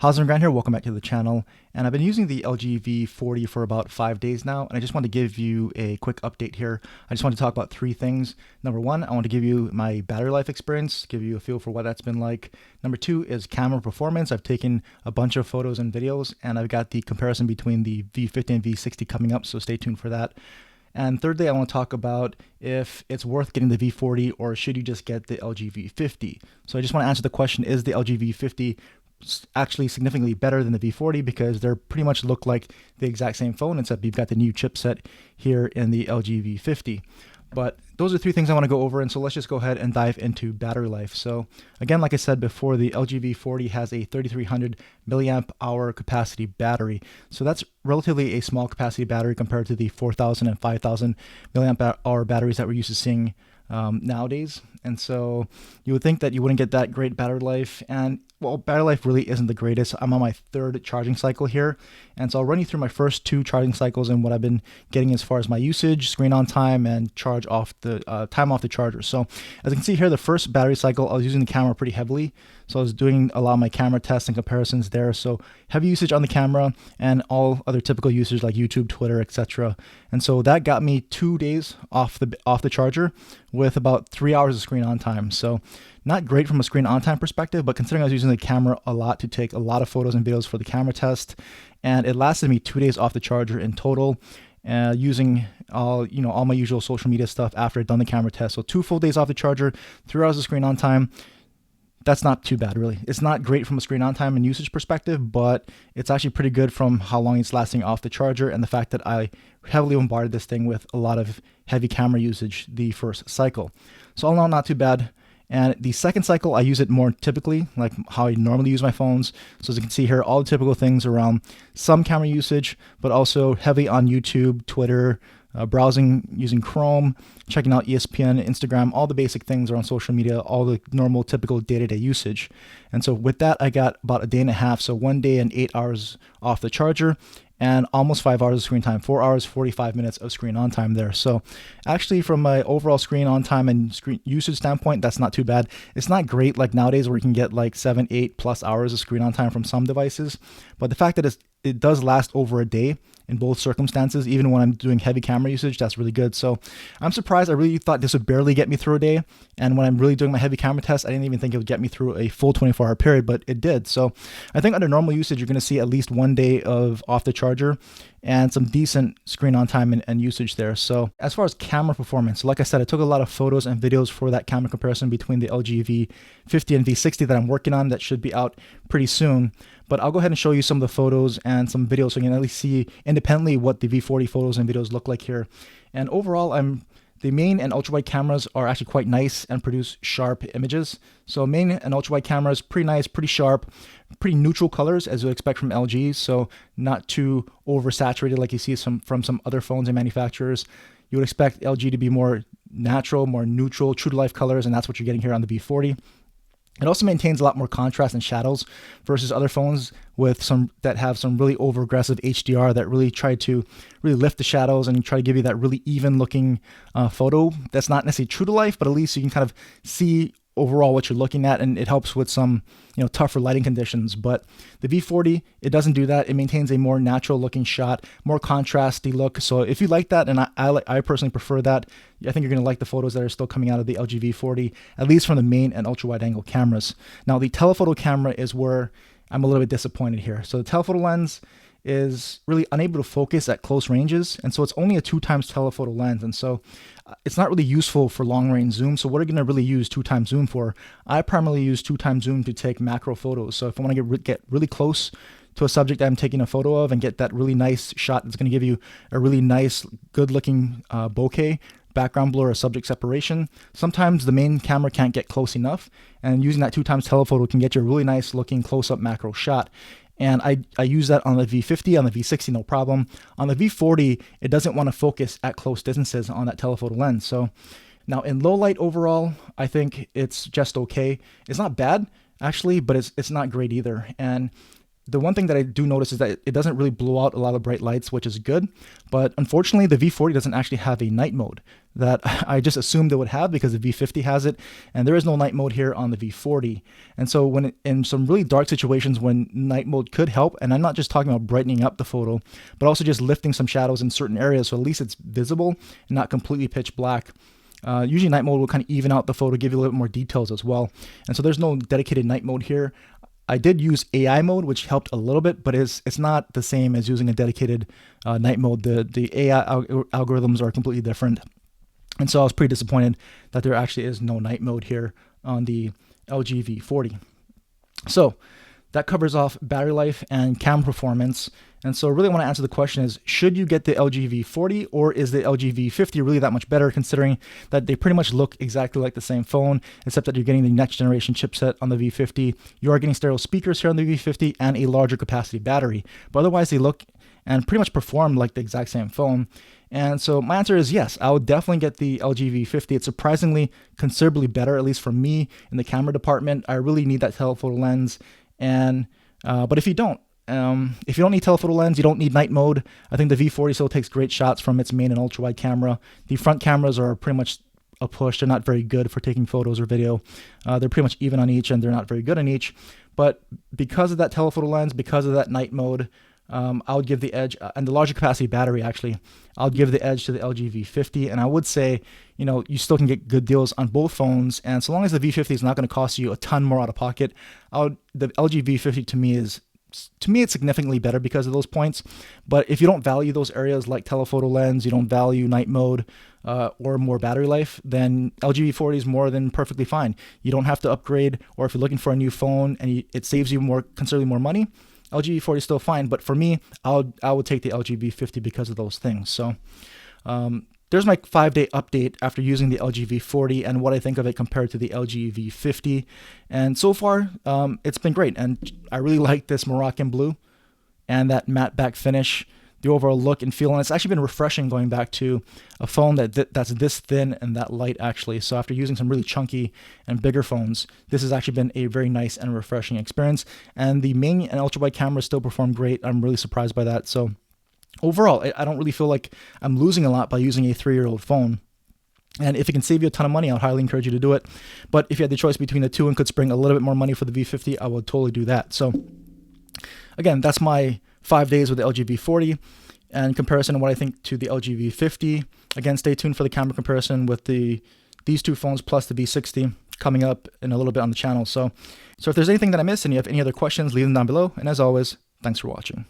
How's it going here? Welcome back to the channel. And I've been using the LG V40 for about 5 days now, and I just want to give you a quick update here. I just want to talk about three things. Number one, I want to give you my battery life experience, give you a feel for what that's been like. Number two is camera performance. I've taken a bunch of photos and videos, and I've got the comparison between the V50 and V60 coming up, so stay tuned for that. And thirdly, I want to talk about if it's worth getting the V40 or should you just get the LG V50. So I just want to answer the question, is the LG V50 actually significantly better than the V40, because they're pretty much look like the exact same phone, except you've got the new chipset here in the LG V50. But those are three things I want to go over, and so let's just go ahead and dive into battery life. So again, like I said before, the LG V40 has a 3300 milliamp hour capacity battery. So that's relatively a small capacity battery compared to the 4000 and 5000 milliamp hour batteries that we're used to seeing nowadays. And so you would think that you wouldn't get that great battery life, and well, battery life really isn't the greatest. I'm on my third charging cycle here, and so I'll run you through my first two charging cycles and what I've been getting as far as my usage, screen on time, and charge off the time off the charger. So as you can see here, the first battery cycle, I was using the camera pretty heavily. So I was doing a lot of my camera tests and comparisons there. So heavy usage on the camera and all other typical usage like YouTube, Twitter, etc. And so that got me 2 days off the charger with about 3 hours of screen on time. So not great from a screen on time perspective, but considering I was using the camera a lot to take a lot of photos and videos for the camera test, and it lasted me 2 days off the charger in total, using all my usual social media stuff after I'd done the camera test. So 2 full days off the charger, 3 hours of screen on time. That's not too bad, really. It's not great from a screen on time and usage perspective, but it's actually pretty good from how long it's lasting off the charger and the fact that I heavily bombarded this thing with a lot of heavy camera usage the first cycle. So all in all, not too bad. And the second cycle, I use it more typically, like how I normally use my phones. So as you can see here, all the typical things around some camera usage, but also heavy on YouTube, Twitter, browsing using Chrome, checking out ESPN, Instagram, all the basic things around social media, all the normal typical day-to-day usage. And so with that, I got about a day and a half, so 1 day and 8 hours off the charger, and almost 5 hours of screen time, 4 hours, 45 minutes of screen on time there. So actually from my overall screen on time and screen usage standpoint, that's not too bad. It's not great like nowadays where you can get like 7, 8+ hours of screen on time from some devices, but the fact that it does last over a day in both circumstances, even when I'm doing heavy camera usage, that's really good. So I'm surprised. I really thought this would barely get me through a day. And when I'm really doing my heavy camera test, I didn't even think it would get me through a full 24-hour period, but it did. So I think under normal usage, you're going to see at least 1 day of off the charger and some decent screen on time and usage there. So as far as camera performance, like I said, I took a lot of photos and videos for that camera comparison between the LG V50 and V60 that I'm working on, that should be out pretty soon. But I'll go ahead and show you some of the photos and some videos so you can at least see independently what the V40 photos and videos look like here. And overall, the main and ultra-wide cameras are actually quite nice and produce sharp images. So main and ultra-wide cameras, pretty nice, pretty sharp, pretty neutral colors as you expect from LG. So not too oversaturated like you see from some other phones and manufacturers. You would expect LG to be more natural, more neutral, true to life colors, and that's what you're getting here on the V40. It also maintains a lot more contrast and shadows versus other phones with that have some really over aggressive HDR that really try to really lift the shadows and try to give you that really even looking photo. That's not necessarily true to life, but at least you can kind of see overall what you're looking at, and it helps with some tougher lighting conditions. But the V40, it doesn't do that. It maintains a more natural looking shot, more contrasty look. So if you like that, and I personally prefer that, I think you're going to like the photos that are still coming out of the LG V40, at least from the main and ultra wide angle cameras. Now the telephoto camera is where I'm a little bit disappointed here. So the telephoto lens is really unable to focus at close ranges, and so it's only a 2x telephoto lens, and so it's not really useful for long range zoom. So what are you going to really use 2x zoom for? I primarily use 2x zoom to take macro photos. So if I want to get really close to a subject I'm taking a photo of and get that really nice shot that's going to give you a really nice, good looking bokeh, background blur, or subject separation, sometimes the main camera can't get close enough, and using that 2x telephoto can get you a really nice looking close-up macro shot. And I use that on the V50, on the V60, no problem. On the V40, it doesn't want to focus at close distances on that telephoto lens. So now in low light overall, I think it's just okay. It's not bad actually, but it's not great either. And the one thing that I do notice is that it doesn't really blow out a lot of bright lights, which is good. But unfortunately, the V40 doesn't actually have a night mode that I just assumed it would have because the V50 has it. And there is no night mode here on the V40. And so when in some really dark situations when night mode could help, and I'm not just talking about brightening up the photo, but also just lifting some shadows in certain areas so at least it's visible and not completely pitch black. Usually night mode will kind of even out the photo, give you a little bit more details as well. And so there's no dedicated night mode here. I did use AI mode, which helped a little bit, but it's not the same as using a dedicated night mode. The AI algorithms are completely different. And so I was pretty disappointed that there actually is no night mode here on the LG V40. So that covers off battery life and camera performance. And so I really want to answer the question is, should you get the LG V40 or is the LG V50 really that much better, considering that they pretty much look exactly like the same phone, except that you're getting the next generation chipset on the V50. You are getting stereo speakers here on the V50 and a larger capacity battery. But otherwise they look and pretty much perform like the exact same phone. And so my answer is yes, I would definitely get the LG V50. It's surprisingly considerably better, at least for me in the camera department. I really need that telephoto lens. And but if you don't need telephoto lens, you don't need night mode. I think the V40 still takes great shots from its main and ultra wide camera. The front cameras are pretty much a push. They're not very good for taking photos or video. They're pretty much even on each, and they're not very good on each. But because of that telephoto lens, because of that night mode, I would give the edge, and the larger capacity battery actually, I'll give the edge to the LG V50. And I would say, you still can get good deals on both phones. And so long as the V50 is not going to cost you a ton more out of pocket, the LG V50 to me it's significantly better because of those points. But if you don't value those areas like telephoto lens, you don't value night mode or more battery life, then LG V40 is more than perfectly fine. You don't have to upgrade, or if you're looking for a new phone and it saves you considerably more money, LG V40 is still fine. But for me, I would take the LG V50 because of those things. So there's my 5-day update after using the LG V40 and what I think of it compared to the LG V50. And so far, it's been great. And I really like this Moroccan blue and that matte back finish, the overall look and feel. And it's actually been refreshing going back to a phone that's this thin and that light, actually. So after using some really chunky and bigger phones, this has actually been a very nice and refreshing experience. And the main and ultra wide cameras still perform great. I'm really surprised by that. So overall, I don't really feel like I'm losing a lot by using a 3-year-old phone. And if it can save you a ton of money, I would highly encourage you to do it. But if you had the choice between the two and could spring a little bit more money for the V50, I would totally do that. So again, that's my 5 days with the LG V40 and comparison of what I think to the LG V50. Again, stay tuned for the camera comparison with these two phones plus the V60 coming up in a little bit on the channel. So if there's anything that I missed and you have any other questions, leave them down below. And as always, thanks for watching.